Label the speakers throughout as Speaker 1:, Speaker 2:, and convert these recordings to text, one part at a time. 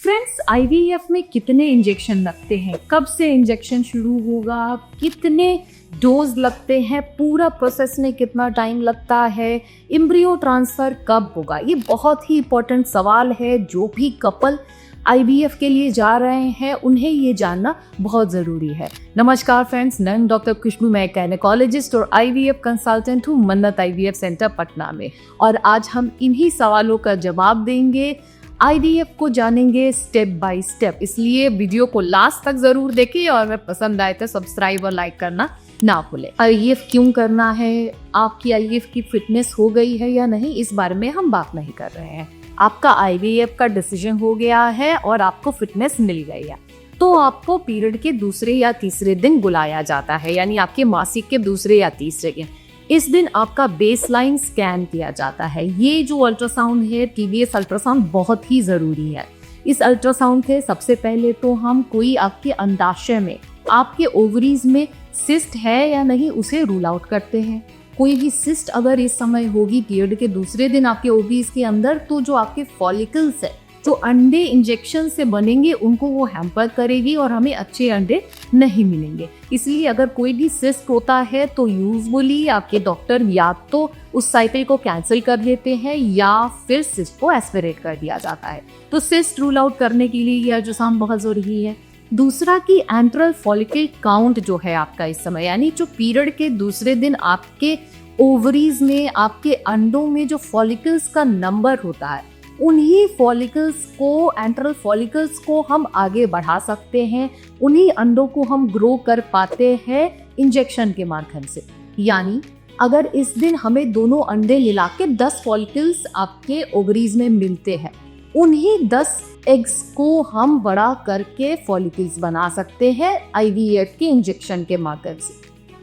Speaker 1: Friends, IVF में कितने injection लगते हैं, कब से इंजेक्शन शुरू होगा, कितने डोज लगते हैं, पूरा प्रोसेस में कितना टाइम लगता है, एम्ब्रियो ट्रांसफर कब होगा, ये बहुत ही इंपॉर्टेंट सवाल है। जो भी कपल आईवीएफ के लिए जा रहे हैं उन्हें ये जानना बहुत ज़रूरी है। नमस्कार फ्रेंड्स, मैं डॉक्टर खुशबू, मैं गायनेकोलॉजिस्ट और आईवीएफ कंसल्टेंट हूँ मन्नत आईवीएफ सेंटर पटना में। और आज हम इन्हीं सवालों का जवाब देंगे, आईवीएफ को जानेंगे स्टेप बाय स्टेप। इसलिए वीडियो को लास्ट तक जरूर देखें और अगर पसंद आए तो सब्सक्राइब और लाइक करना ना भूलें। आईवीएफ क्यों करना है, आपकी आईवीएफ की फिटनेस हो गई है या नहीं, इस बारे में हम बात नहीं कर रहे हैं। आपका आईवीएफ का डिसीजन हो गया है और आपको फिटनेस मिल गई है तो आपको पीरियड के दूसरे या तीसरे दिन बुलाया जाता है, यानी आपके मासिक के दूसरे या तीसरे दिन। इस दिन आपका बेसलाइन स्कैन किया जाता है। ये जो अल्ट्रासाउंड है, टीवीएस अल्ट्रासाउंड, बहुत ही ज़रूरी है। इस अल्ट्रासाउंड से सबसे पहले तो हम कोई आपके अंडाशय में, आपके ओवरीज में सिस्ट है या नहीं उसे रूल आउट करते हैं। कोई भी सिस्ट अगर इस समय होगी पीरियड के दूसरे दिन आपके ओवरीज के अंदर, तो जो आपके फॉलिकल्स है, जो अंडे इंजेक्शन से बनेंगे, उनको वो हैम्पर करेगी और हमें अच्छे अंडे नहीं मिलेंगे। इसलिए अगर कोई भी सिस्ट होता है तो यूजुअली आपके डॉक्टर या तो उस साइकिल को कैंसिल कर देते हैं या फिर सिस्ट को एस्पिरेट कर दिया जाता है। तो सिस्ट रूल आउट करने के लिए ये अल्ट्रासाउंड बहुत ज़रूरी है। दूसरा कि एंट्रल फॉलिकल काउंट जो है आपका इस समय, यानी जो पीरियड के दूसरे दिन आपके ओवरीज में, आपके अंडों में जो फॉलिकल्स का नंबर होता है, उन्हीं फॉलिकल्स को, एंट्रल फॉलिकल्स को हम आगे बढ़ा सकते हैं। उन्हीं अंडों को हम ग्रो कर पाते हैं इंजेक्शन के माध्यम से। यानी अगर इस दिन हमें दोनों अंडे मिला के 10 फॉलिकल्स आपके ओवरीज में मिलते हैं, उन्हीं 10 एग्स को हम बड़ा करके फॉलिकल्स बना सकते हैं आईवीएफ के इंजेक्शन के माध्यम से।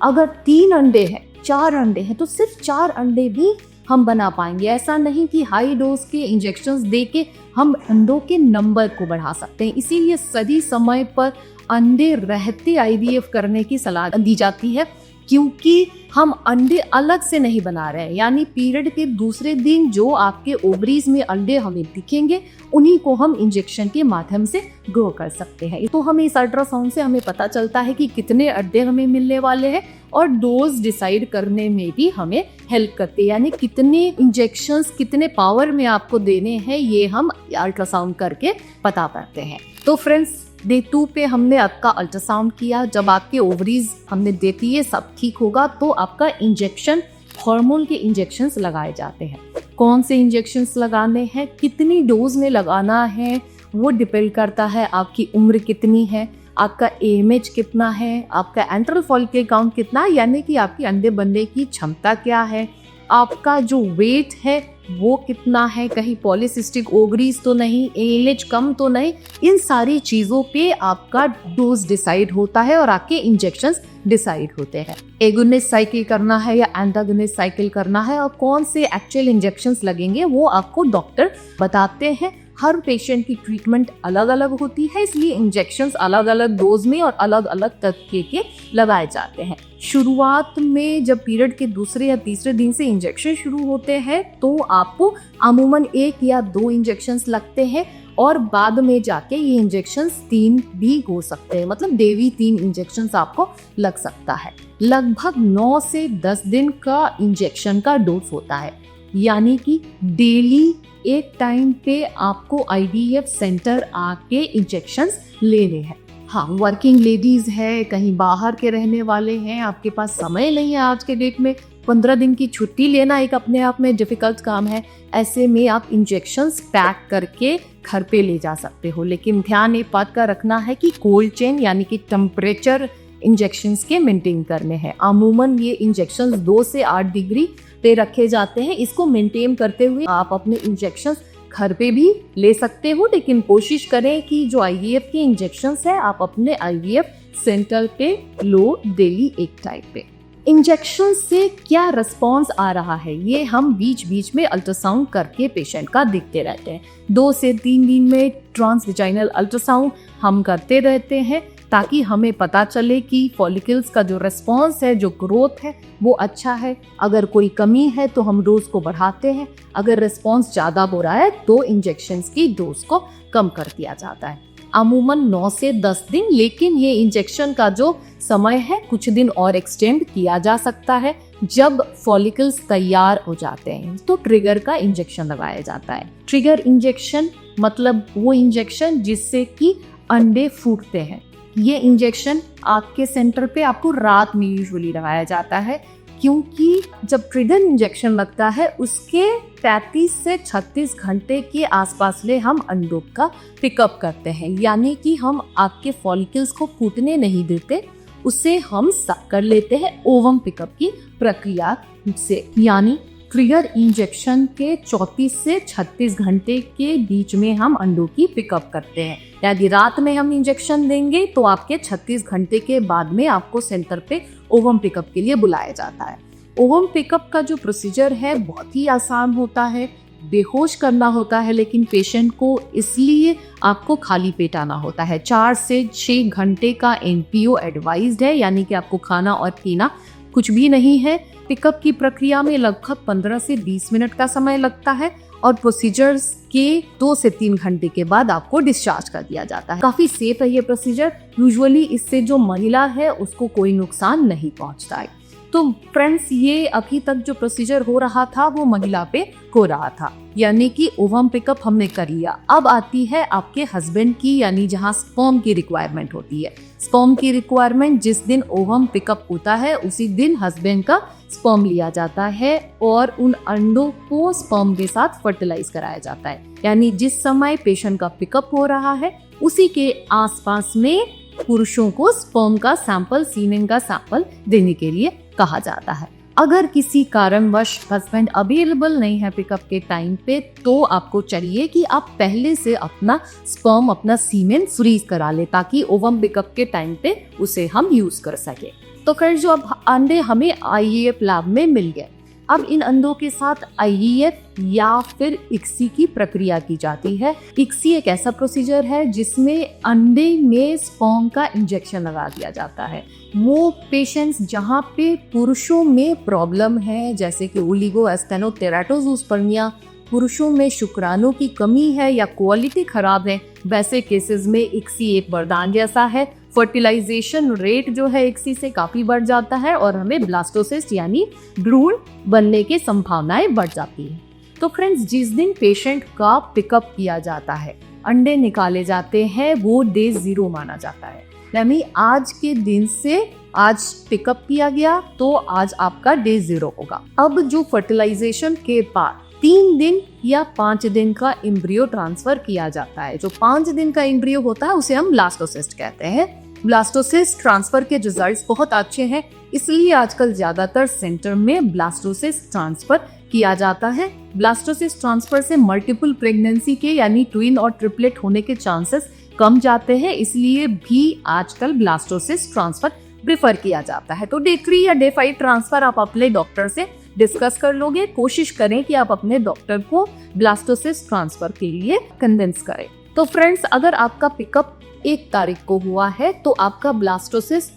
Speaker 1: अगर 3 अंडे हैं, 4 अंडे हैं, तो सिर्फ 4 अंडे भी हम बना पाएंगे। ऐसा नहीं कि हाई डोज के इंजेक्शंस दे के हम अंडों के नंबर को बढ़ा सकते हैं। इसीलिए सही समय पर अंडे रहते आईवीएफ करने की सलाह दी जाती है, क्योंकि हम अंडे अलग से नहीं बना रहे हैं। यानी पीरियड के दूसरे दिन जो आपके ओवरीज में अंडे हमें दिखेंगे, उन्हीं को हम इंजेक्शन के माध्यम से ग्रो कर सकते हैं। तो हमें इस अल्ट्रासाउंड से हमें पता चलता है कि कितने अंडे हमें मिलने वाले हैं और डोज डिसाइड करने में भी हमें हेल्प करते हैं। यानी कितने इंजेक्शंस कितने पावर में आपको देने हैं, ये हम अल्ट्रासाउंड करके पता पाते हैं। तो फ्रेंड्स, डे 2 पे हमने आपका अल्ट्रासाउंड किया। जब आपके ओवरीज हमने देखी है सब ठीक होगा, तो आपका इंजेक्शन, हार्मोन के इंजेक्शंस लगाए जाते हैं। कौन से इंजेक्शंस लगाने हैं, कितनी डोज में लगाना है, वो डिपेंड करता है आपकी उम्र कितनी है, आपका एएमएच कितना है, आपका एंट्रल फॉलिकल काउंट कितना, यानी कि आपकी अंडे बनने की क्षमता क्या है, आपका जो वेट है वो कितना है, कहीं पॉलीसिस्टिक ओवरीज तो नहीं, एएलएच कम तो नहीं। इन सारी चीज़ों पे आपका डोज डिसाइड होता है और आपके इंजेक्शंस डिसाइड होते हैं। एगोनिस्ट साइकिल करना है या एंटागोनिस्ट साइकिल करना है, और कौन से एक्चुअल इंजेक्शंस लगेंगे वो आपको डॉक्टर बताते हैं। हर पेशेंट की ट्रीटमेंट अलग अलग होती है, इसलिए इंजेक्शंस अलग अलग डोज में और अलग अलग तरीके के लगाए जाते हैं। शुरुआत में जब पीरियड के दूसरे या तीसरे दिन से इंजेक्शन शुरू होते हैं तो आपको अमूमन 1 या 2 इंजेक्शंस लगते हैं, और बाद में जाके ये इंजेक्शंस 3 भी हो सकते हैं। मतलब डेली 3 इंजेक्शंस आपको लग सकता है। लगभग 9 से 10 दिन का इंजेक्शन का डोज होता है, यानी कि डेली एक टाइम पे आपको आईवीएफ सेंटर आके इंजेक्शंस लेने हैं। हाँ, वर्किंग लेडीज है, कहीं बाहर के रहने वाले हैं, आपके पास समय नहीं है आज के डेट में, 15 दिन की छुट्टी लेना एक अपने आप में डिफिकल्ट काम है। ऐसे में आप इंजेक्शंस पैक करके घर पे ले जा सकते हो, लेकिन ध्यान एक बात का रखना है कि कोल्ड चेन यानी कि टेम्परेचर इंजेक्शंस के मेंटेन करने हैं। अमूमन ये इंजेक्शंस 2 से 8 डिग्री पे रखे जाते हैं। इसको मेंटेन करते हुए आप अपने इंजेक्शंस घर पे भी ले सकते हो, लेकिन कोशिश करें कि जो आईवीएफ के इंजेक्शंस है आप अपने आईवीएफ सेंटर पे लो, डेली एक टाइम पे। इंजेक्शन से क्या रिस्पॉन्स आ रहा है, ये हम बीच बीच में अल्ट्रासाउंड करके पेशेंट का देखते रहते हैं। 2 से 3 दिन में ट्रांसवेजाइनल अल्ट्रासाउंड हम करते रहते हैं। ताकि हमें पता चले कि फॉलिकल्स का जो रिस्पॉन्स है, जो ग्रोथ है वो अच्छा है। अगर कोई कमी है तो हम डोज को बढ़ाते हैं, अगर रिस्पॉन्स ज़्यादा हो रहा है तो इंजेक्शंस की डोज को कम कर दिया जाता है। अमूमन 9 से 10 दिन, लेकिन ये इंजेक्शन का जो समय है कुछ दिन और एक्सटेंड किया जा सकता है। जब फॉलिकल्स तैयार हो जाते हैं तो ट्रिगर का इंजेक्शन लगाया जाता है। ट्रिगर इंजेक्शन मतलब वो इंजेक्शन जिससे कि अंडे फूटते हैं। ये इंजेक्शन आपके सेंटर पे आपको रात में यूजुअली लगाया जाता है, क्योंकि जब ट्रिगर इंजेक्शन लगता है उसके 35 से 36 घंटे के आसपास में हम अंडों का पिकअप करते हैं, यानी कि हम आपके फॉलिकल्स को फूटने नहीं देते, उसे हम सक कर लेते हैं ओवम पिकअप की प्रक्रिया से। यानी ट्रिगर इंजेक्शन के 34 से 36 घंटे के बीच में हम अंडों की पिकअप करते हैं। यदि रात में हम इंजेक्शन देंगे तो आपके 36 घंटे के बाद में आपको सेंटर पे ओवम पिकअप के लिए बुलाया जाता है। ओवम पिकअप का जो प्रोसीजर है बहुत ही आसान होता है, बेहोश करना होता है, लेकिन पेशेंट को इसलिए आपको खाली पेट आना होता है। 4 से 6 घंटे का NPO एडवाइज्ड है, यानी कि आपको खाना और पीना कुछ भी नहीं है। पिकअप की प्रक्रिया में लगभग 15 से 20 मिनट का समय लगता है और प्रोसीजर्स के 2 से 3 घंटे के बाद आपको डिस्चार्ज कर दिया जाता है। काफी सेफ है ये प्रोसीजर। यूजुअली इससे जो महिला है उसको कोई नुकसान नहीं पहुंचता है। तो फ्रेंड्स, ये अभी तक जो प्रोसीजर हो रहा था वो महिला पे हो रहा था, यानी कि ओवम पिकअप हमने कर लिया। अब आती है आपके हस्बैंड की, यानी जहाँ स्पर्म की रिक्वायरमेंट होती है। स्पर्म की रिक्वायरमेंट जिस दिन ओवम पिकअप होता है उसी दिन हस्बैंड का स्पर्म लिया जाता है और उन अंडों को स्पर्म के साथ फर्टिलाइज कराया जाता है। यानी जिस समय पेशेंट का पिकअप हो रहा है उसी के आसपास में पुरुषों को स्पर्म का सैंपल, सीमेन का सैंपल देने के लिए कहा जाता है। अगर किसी कारणवश हस्बैंड अवेलेबल नहीं है पिकअप के टाइम पे, तो आपको चाहिए कि आप पहले से अपना स्पर्म, अपना सीमेन फ्रीज करा ले, ताकि ओवम पिकअप के टाइम पे उसे हम यूज कर सके। तो फिर जो अब अंडे हमें IVF लैब में मिल गए, अब इन अंडों के साथ IVF या फिर ICSI की प्रक्रिया की जाती है। ICSI एक ऐसा प्रोसीजर है जिसमें अंडे में स्पर्म का इंजेक्शन लगा दिया जाता है। वो पेशेंट्स जहाँ पे पुरुषों में प्रॉब्लम है, जैसे कि ओलिगोएस्थेनोटेराटोजूस्पर्मिया, पुरुषों में शुक्राणु की कमी है या क्वालिटी खराब है, वैसे केसेस में ICSI एक वरदान जैसा है। फर्टिलाइजेशन रेट जो है ICSI से काफी बढ़ जाता है और हमें ब्लास्टोसिस्ट यानी भ्रूण बनने की संभावनाएं बढ़ जाती है। तो फ्रेंड्स, जिस दिन पेशेंट का पिकअप किया जाता है, अंडे निकाले जाते हैं, वो डे 0 माना जाता है। यानी आज के दिन से, आज पिकअप किया गया तो आज आपका डे 0 होगा। अब जो फर्टिलाइजेशन के बाद 3 दिन या 5 दिन का एम्ब्रियो ट्रांसफर किया जाता है। जो 5 दिन का एम्ब्रियो होता है उसे हम ब्लास्टोसिस्ट कहते हैं। ब्लास्टोसिस्ट ट्रांसफर के रिजल्ट्स बहुत अच्छे हैं, इसलिए आजकल ज्यादातर सेंटर में ब्लास्टोसिस्ट ट्रांसफर किया जाता है। ब्लास्टोसिस्ट ट्रांसफर से मल्टीपल प्रेगनेंसी के यानी ट्विन और ट्रिपलेट होने के चांसेस कम जाते हैं, इसलिए भी आजकल ब्लास्टोसिस्ट ट्रांसफर प्रेफर किया जाता है। तो डे 3 या डे 5 ट्रांसफर आप अपने डॉक्टर से डिस्कस कर लोगे। कोशिश करें कि आप अपने डॉक्टर को ब्लास्टोसिस्ट ट्रांसफर के लिए कन्विंस करें। तो फ्रेंड्स, अगर आपका पिकअप 1 तारीख को हुआ है तो आपका ब्लास्टोसिस्ट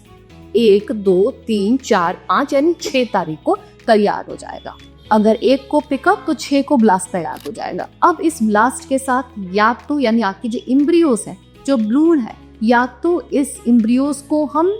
Speaker 1: 1, 2, 3, 4, 5 यानी 6 तारीख को तैयार हो जाएगा। अगर 1 को पिकअप तो 6 को ब्लास्ट तैयार हो जाएगा। अब इस ब्लास्ट के साथ या तो यानी आपकी जो एम्ब्रियोस है, जो भ्रूण है, या तो इस एम्ब्रियोस को हम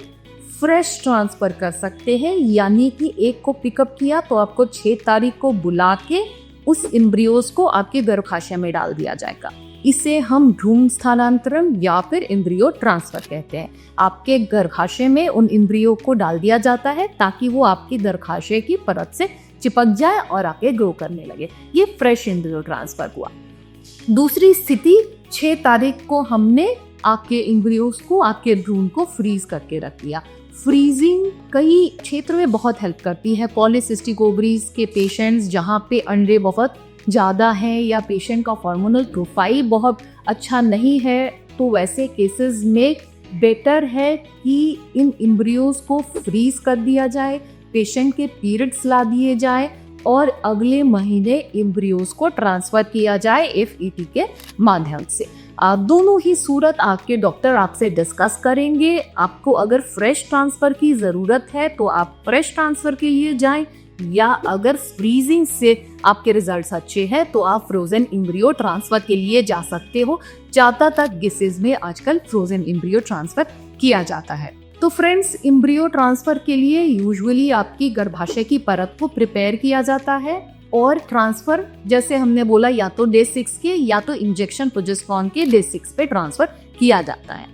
Speaker 1: फ्रेश ट्रांसफर कर सकते हैं, यानी कि 1 को पिकअप किया तो आपको 6 तारीख को बुला के उस एम्ब्रियोस को आपके गर्भाशय में डाल दिया जाएगा। इसे हम भ्रूण स्थानांतरण या फिर एम्ब्रियो ट्रांसफर कहते हैं। आपके गर्भाशय में उन एम्ब्रियो को डाल दिया जाता है ताकि वो आपकी गर्भाशय की परत से चिपक जाए और आगे ग्रो करने लगे। ये फ्रेश एम्ब्रियो ट्रांसफर हुआ। दूसरी स्थिति, 6 तारीख को हमने आपके एम्ब्रियोस को, आपके भ्रूण को फ्रीज करके रख दिया। फ्रीजिंग कई क्षेत्र में बहुत हेल्प करती है। पॉलीसिस्टिक ओवरीज के पेशेंट्स जहाँ पे अंडे बहुत ज़्यादा हैं या पेशेंट का हार्मोनल प्रोफाइल बहुत अच्छा नहीं है, तो वैसे केसेस में बेटर है कि इन एम्ब्रियोज को फ्रीज कर दिया जाए, पेशेंट के पीरियड्स ला दिए जाए और अगले महीने एम्ब्रियोज को ट्रांसफर किया जाए FET के माध्यम से। दोनों ही सूरत आपके डॉक्टर आपसे डिस्कस करेंगे। आपको अगर फ्रेश ट्रांसफ़र की ज़रूरत है तो आप फ्रेश ट्रांसफ़र के लिए जाएं, या अगर फ्रीजिंग से आपके रिजल्ट्स अच्छे हैं तो आप फ्रोजन एम्ब्रियो ट्रांसफ़र के लिए जा सकते हो। ज़्यादातर केसेस में आजकल फ्रोजन एम्ब्रियो ट्रांसफ़र किया जाता है। तो फ्रेंड्स, एम्ब्रियो ट्रांसफ़र के लिए यूजुअली आपकी गर्भाशय की परत को प्रिपेयर किया जाता है और ट्रांसफ़र जैसे हमने बोला या तो डे 6 के या तो इंजेक्शन प्रोजेस्टेरॉन के डे 6 पे ट्रांसफ़र किया जाता है।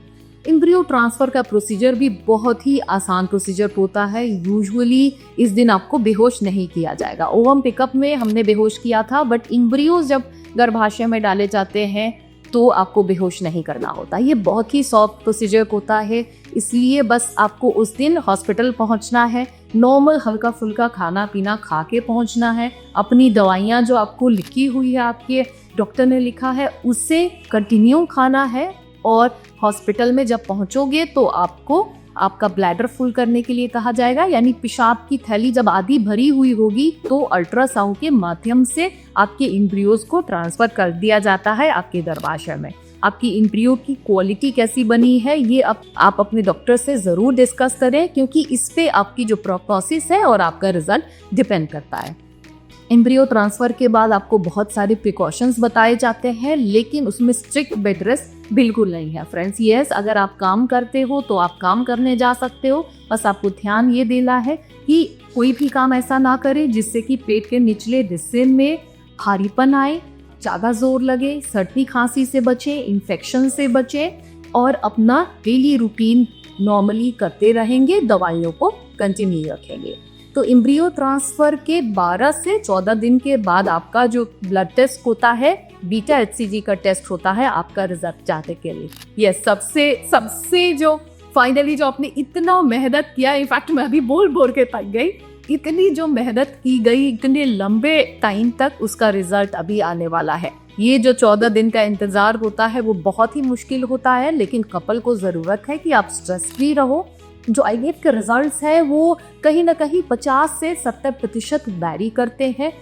Speaker 1: एम्ब्रियो ट्रांसफ़र का प्रोसीजर भी बहुत ही आसान प्रोसीजर होता है। यूजुअली इस दिन आपको बेहोश नहीं किया जाएगा। ओवम पिकअप में हमने बेहोश किया था, बट एम्ब्रियोज जब गर्भाशय में डाले जाते हैं तो आपको बेहोश नहीं करना होता। ये बहुत ही सॉफ्ट प्रोसीजर होता है, इसलिए बस आपको उस दिन हॉस्पिटल पहुंचना है, नॉर्मल हल्का फुल्का खाना पीना खा के पहुंचना है। अपनी दवाइयाँ जो आपको लिखी हुई है, आपके डॉक्टर ने लिखा है, उसे कंटिन्यू खाना है। और हॉस्पिटल में जब पहुंचोगे तो आपको आपका ब्लैडर फुल करने के लिए कहा जाएगा, यानी पेशाब की थैली जब आधी भरी हुई होगी तो अल्ट्रासाउंड के माध्यम से आपके एम्ब्रियोज को ट्रांसफर कर दिया जाता है आपके गर्भाशय में। आपकी एम्ब्रियो की क्वालिटी कैसी बनी है ये आप अपने डॉक्टर से ज़रूर डिस्कस करें, क्योंकि इस पे आपकी जो प्रोग्नोसिस है और आपका रिजल्ट डिपेंड करता है। एम्ब्रियो ट्रांसफ़र के बाद आपको बहुत सारे प्रिकॉशंस बताए जाते हैं, लेकिन उसमें स्ट्रिक्ट बेड रेस्ट बिल्कुल नहीं है फ्रेंड्स। यस, अगर आप काम करते हो तो आप काम करने जा सकते हो, बस आपको ध्यान ये देना है कि कोई भी काम ऐसा ना करें जिससे कि पेट के निचले हिस्से में भारीपन आए, ज़्यादा जोर लगे, सर्दी खांसी से बचें, इन्फेक्शन से बचें और अपना डेली रूटीन नॉर्मली करते रहेंगे, दवाइयों को कंटिन्यू रखेंगे। तो एम्ब्रियो ट्रांसफ़र के 12 से 14 दिन के बाद आपका जो ब्लड टेस्ट होता है, बीटा HCG का टेस्ट होता है आपका रिजल्ट चाहते के लिए। ये सबसे जो फाइनली जो आपने इतना मेहनत किया, इनफैक्ट मैं अभी बोल के थक गई, इतनी जो मेहनत की गई इतने लंबे टाइम तक, उसका रिजल्ट अभी आने वाला है। ये जो 14 दिन का इंतजार होता है वो बहुत ही मुश्किल होता है, लेकिन कपल को ज़रूरत है कि आप स्ट्रेस फ्री रहो। जो IVF के रिजल्ट्स है वो कहीं ना कहीं 50 से 70% वैरी करते हैं,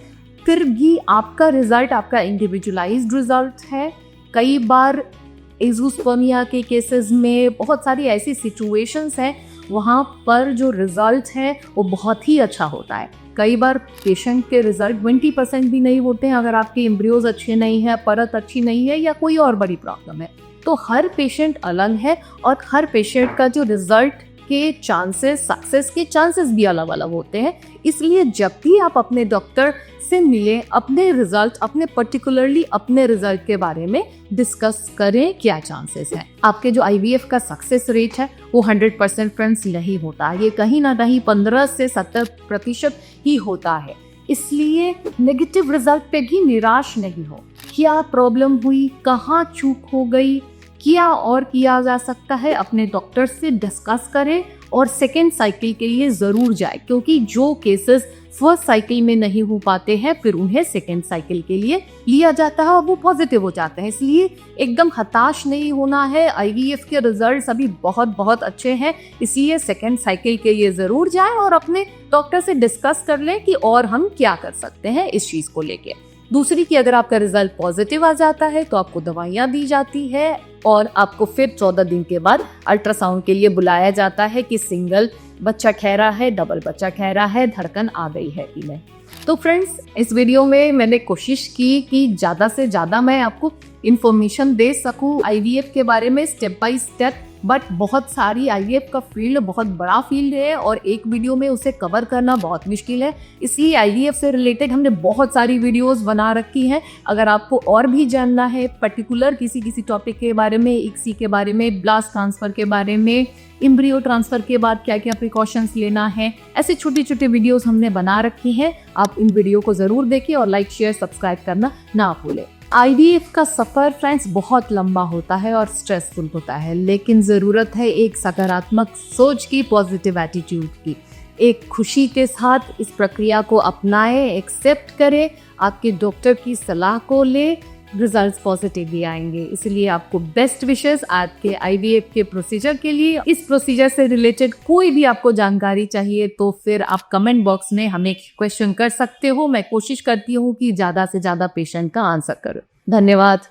Speaker 1: फिर भी आपका रिजल्ट आपका इंडिविजुअलाइज्ड रिजल्ट है। कई बार एज़ोस्पर्मिया के केसेस में बहुत सारी ऐसी सिचुएशंस हैं वहाँ पर जो रिजल्ट है वो बहुत ही अच्छा होता है। कई बार पेशेंट के रिजल्ट 20% भी नहीं होते हैं अगर आपके एम्ब्रियोज अच्छे नहीं है, परत अच्छी नहीं है या कोई और बड़ी प्रॉब्लम है। तो हर पेशेंट अलग है और हर पेशेंट का जो रिजल्ट के चांसेस, सक्सेस के चांसेस भी अलग अलग होते हैं। इसलिए जब भी आप अपने डॉक्टर से मिलें, अपने रिजल्ट, अपने पर्टिकुलरली अपने रिजल्ट के बारे में डिस्कस करें, क्या चांसेस हैं। आपके जो IVF का सक्सेस रेट है वो 100% फ्रेंड्स नहीं होता, ये कहीं ना कहीं 15 से 70% ही होता है। इसलिए नेगेटिव रिजल्ट पे भी निराश नहीं हो। क्या प्रॉब्लम हुई, कहाँ चूक हो गई, क्या और किया जा सकता है, अपने डॉक्टर से डिस्कस करें और सेकेंड साइकिल के लिए ज़रूर जाए, क्योंकि जो केसेस फर्स्ट साइकिल में नहीं हो पाते हैं फिर उन्हें सेकेंड साइकिल के लिए लिया जाता है और वो पॉजिटिव हो जाते हैं। इसलिए एकदम हताश नहीं होना है। IVF के रिजल्ट्स अभी बहुत अच्छे हैं, इसलिए सेकेंड साइकिल के लिए ज़रूर जाएं और अपने डॉक्टर से डिस्कस कर लें कि और हम क्या कर सकते हैं इस चीज़ को लेके। दूसरी कि अगर आपका रिजल्ट पॉजिटिव आ जाता है तो आपको दवाइयाँ दी जाती है और आपको फिर 14 दिन के बाद अल्ट्रासाउंड के लिए बुलाया जाता है कि सिंगल बच्चा खैरा है, डबल बच्चा खैरा है, धड़कन आ गई है कि नहीं। तो फ्रेंड्स, इस वीडियो में मैंने कोशिश की कि ज़्यादा से ज़्यादा मैं आपको इन्फॉर्मेशन दे सकूं IVF के बारे में स्टेप बाय स्टेप, बट बहुत सारी IVF का फील्ड बहुत बड़ा फील्ड है और एक वीडियो में उसे कवर करना बहुत मुश्किल है। इसलिए IVF से रिलेटेड हमने बहुत सारी वीडियोस बना रखी हैं। अगर आपको और भी जानना है पर्टिकुलर किसी टॉपिक के बारे में, ICSI के बारे में, ब्लास्ट ट्रांसफ़र के बारे में, एम्ब्रियो ट्रांसफ़र के बाद क्या क्या प्रिकॉशंस लेना है, ऐसे छोटे विडियोस हमने बना रखी हैं। आप इन वीडियो को ज़रूर देखें और लाइक शेयर सब्सक्राइब करना ना भूलें। IVF का सफ़र फ्रेंड्स बहुत लंबा होता है और स्ट्रेसफुल होता है, लेकिन ज़रूरत है एक सकारात्मक सोच की, पॉजिटिव एटीट्यूड की। एक खुशी के साथ इस प्रक्रिया को अपनाएं, एक्सेप्ट करें, आपके डॉक्टर की सलाह को ले, रिजल्ट्स पॉजिटिव भी आएंगे। इसलिए आपको बेस्ट विशेस आज के IVF के प्रोसीजर के लिए। इस प्रोसीजर से रिलेटेड कोई भी आपको जानकारी चाहिए तो फिर आप कमेंट बॉक्स में हमें क्वेश्चन कर सकते हो। मैं कोशिश करती हूँ कि ज़्यादा से ज़्यादा पेशेंट का आंसर करूँ। धन्यवाद।